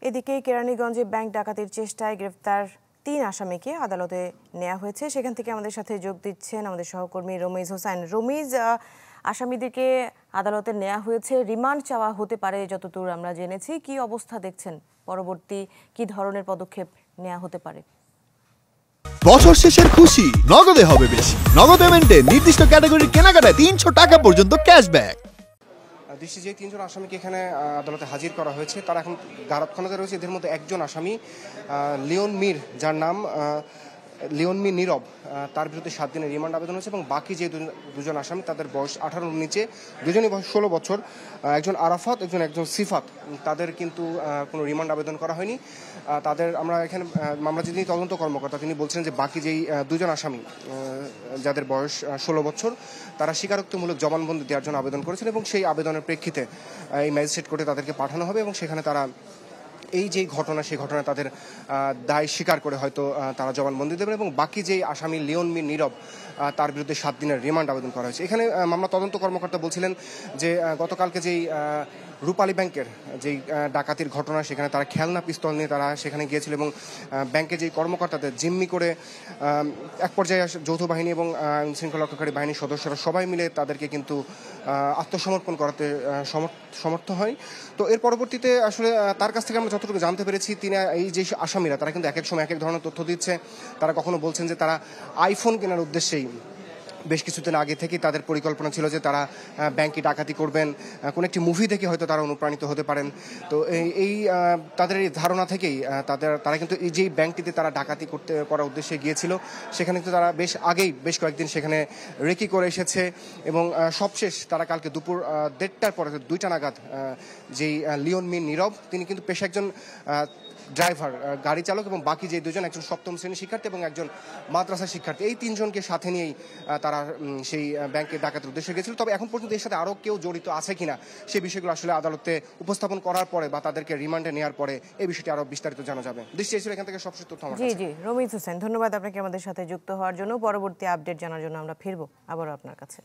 এদিকে কেরানীগঞ্জে ব্যাংক ডাকাতির চেষ্টায় গ্রেফতার ৩ আসামিকে আদালতে নেওয়া হয়েছে। সেখান থেকে আমাদের সাথে যোগ দিচ্ছেন আমাদের সহকর্মী রমিজ হোসেন। রমিজ, আসামিদেরকে আদালতে নেওয়া হয়েছে, রিমান্ড চাওয়া হতে পারে যতদূর আমরা জেনেছি। কি অবস্থা দেখছেন? পরবর্তী কি ধরনের পদক্ষেপ নেওয়া হতে পারে? বছর শেষের খুশি নগদে হবে বেশি। নগদ পেমেন্টে নির্দিষ্ট ক্যাটাগরির কেনাকাটায় ৩০০ টাকা পর্যন্ত ক্যাশব্যাক। দৃষ্টি যে ৩ জন আসামিকে এখানে আদালতে হাজির করা হয়েছে, তারা এখন গারদখানাতে রয়েছে। এদের মধ্যে একজন আসামি লিওন মির, যার নাম লিওন মি নীরব, তার বিরুদ্ধে 7 দিনের রিমান্ড আবেদন হয়েছে এবং বাকি যে দুজন আসামি তাদের বয়স 18-র নিচে, দুজনই বয়স 16 বছর। একজন আরাফাত, একজন সিফাত, তাদের কিন্তু কোনো রিমান্ড আবেদন করা হয়নি। তাদের আমরা এখানে মামলা যিনি তদন্ত কর্মকর্তা তিনি বলছেন যে বাকি যেই দুজন আসামি যাদের বয়স 16 বছর, তারা স্বীকারোক্তিমূলক জবানবন্দি দেওয়ার জন্য আবেদন করেছেন এবং সেই আবেদনের প্রেক্ষিতে এই ম্যাজিস্ট্রেট কোর্টে তাদেরকে পাঠানো হবে এবং সেখানে তারা এই যে ঘটনা, সেই ঘটনা তাদের দায় স্বীকার করে হয়তো তারা জবানবন্দি দেবেন এবং বাকি যেই আসামি লিওন মি নীরব, তার বিরুদ্ধে 7 দিনের রিমান্ড আবেদন করা হয়েছে। এখানে মামলা তদন্ত কর্মকর্তা বলছিলেন যে গতকালকে যেই রূপালী ব্যাংকের যেই ডাকাতির ঘটনা, সেখানে তারা খেলনা পিস্তল নিয়ে তারা সেখানে গিয়েছিল এবং ব্যাংকে যেই কর্মকর্তাদের জিম্মি করে এক পর্যায়ে যৌথ বাহিনী এবং আইনশৃঙ্খলা রক্ষাকারী বাহিনীর সদস্যরা সবাই মিলে তাদেরকে কিন্তু আত্মসমর্পণ করাতে সমর্থ হয়। তো এর পরবর্তীতে আসলে তার কাছ থেকে আমরা যতটুকু জানতে পেরেছি, তিনি এই যে আসামিরা তারা কিন্তু এক এক সময় এক এক ধরনের তথ্য দিচ্ছে। তারা কখনো বলছেন যে তারা আইফোন কেনার উদ্দেশ্যেই বেশ কিছুদিন আগে থেকেই তাদের পরিকল্পনা ছিল যে তারা ব্যাংকে ডাকাতি করবেন, কোনো একটি মুভি দেখে হয়তো তারা অনুপ্রাণিত হতে পারেন। তো এই তাদের এই ধারণা থেকেই তারা কিন্তু এই যেই ব্যাংকটিতে তারা ডাকাতি করার উদ্দেশ্যে গিয়েছিল, সেখানে কিন্তু তারা বেশ কয়েকদিন সেখানে রেকি করে এসেছে এবং সবশেষ তারা কালকে দুপুর 1:30টার পরে 2টা নাগাদ যেই লিওন মি নীরব, তিনি কিন্তু পেশা একজন ড্রাইভার, গাড়ি চালক, এবং বাকি যে দুজন, একজন 7ম শ্রেণীর শিক্ষার্থী এবং একজন মাদ্রাসা শিক্ষার্থী, এই 3 জনকে সাথে নিয়েই তারা সেই ব্যাংকে ডাকাতির উদ্দেশ্যে গেছিল। তবে এখন পর্যন্ত এর সাথে আরও কেউ জড়িত আছে কিনা সেই বিষয়গুলো আসলে আদালতে উপস্থাপন করার পরে বা তাদেরকে রিমান্ডে নেওয়ার পরে এই বিষয়টি আরও বিস্তারিত জানা যাবে। দৃষ্টি ছিল এখান থেকে সবশেষ তথ্য আমার কাছে। জি, রমিজ হোসেন, ধন্যবাদ আপনাকে আমাদের সাথে যুক্ত হওয়ার জন্য। পরবর্তী আপডেট জানার জন্য আমরা ফিরবো আবারও আপনার কাছে।